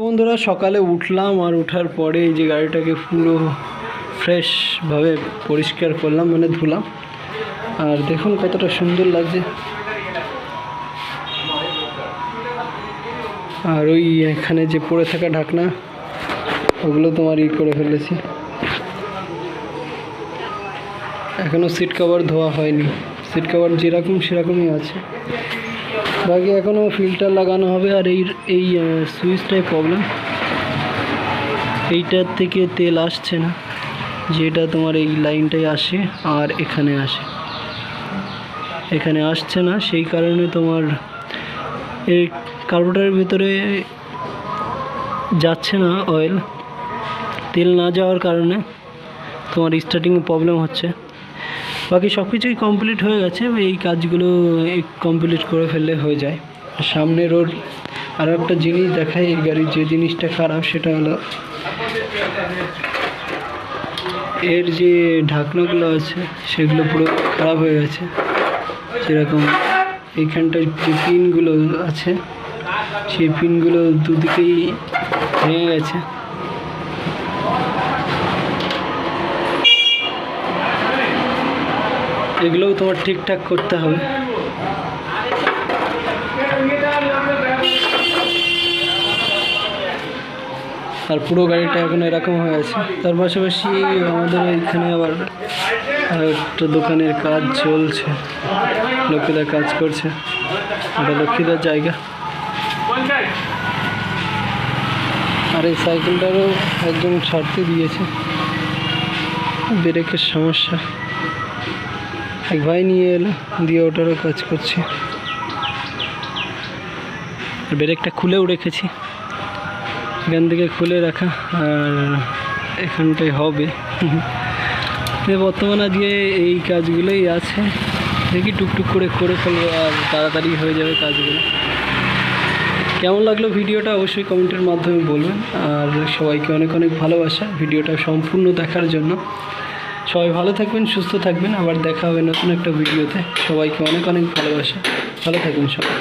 বন্ধুরা সকালে উঠলাম আর ওঠার পরে এই যে গাড়িটাকে পুরো ফ্রেশভাবে পরিষ্কার করলাম, মানে ধুলাম। আর দেখুন কতটা সুন্দর লাগছে। আর ওই এখানে যে পড়ে থাকা ঢাকনা ওগুলো তোমার করে ফেলেছি। এখনও সিট কভার ধোয়া হয়নি, সিট কভার যেরকম সেরকমই আছে, বাকি এখনও ফিল্টার লাগানো হবে। আর এই সুইচটাই প্রবলেম, এইটার থেকে তেল আসছে না, যেটা তোমার এই লাইনটাই আসে আর এখানে আসে, এখানে আসছে না। সেই কারণে তোমার এই কার্বোরেটরের ভিতরে যাচ্ছে না অয়েল, তেল না যাওয়ার কারণে তোমার স্টার্টিং প্রবলেম হচ্ছে। বাকি সব কিছুই কমপ্লিট হয়ে গেছে, এই কাজগুলো কমপ্লিট করে ফেললে হয়ে যায়। সামনে রোড আরও একটা জিনিস দেখায় এই গাড়ির, যে জিনিসটা খারাপ সেটা হলো এর যে ঢাকনাগুলো আছে সেগুলো পুরো খারাপ হয়ে গেছে। যেরকম এইখানটায় যে পিনগুলো আছে সেই পিনগুলো দুদিকেই ভেঙে গেছে। এগুলোও তোমার ঠিকঠাক করতে হবে। আর পুরো গাড়িটা এখন এরকম হয়ে আছে। তার পাশাপাশি আমাদের এইখানে আবার একটা দোকানের কাজ চলছে, লক্ষ্মীদা কাজ করছে, ওটা লক্ষ্মীদার জায়গা। আর এই সাইকেলটারও একদম ছাড়তে দিয়েছে, ব্রেকের সমস্যা। এক ভাই নিয়ে এলো, দিয়ে ওটারও কাজ করছে। ব্রেকটা খুলেও রেখেছি, এখান থেকে খুলে রাখা, আর এখানটায় হবে। বর্তমানে আজকে এই কাজগুলোই আছে, দেখি টুকটুক করে ফেলবো আর তাড়াতাড়ি হয়ে যাবে কাজগুলো। কেমন লাগলো ভিডিওটা অবশ্যই কমেন্টের মাধ্যমে বলবেন। আর সবাইকে অনেক অনেক ভালোবাসা ভিডিওটা সম্পূর্ণ দেখার জন্য। সবাই ভালো থাকবেন, সুস্থ থাকবেন, আবার দেখা হবে নতুন একটা ভিডিওতে। সবাইকে অনেক অনেক ভালোবাসা, ভালো থাকবেন সবাই।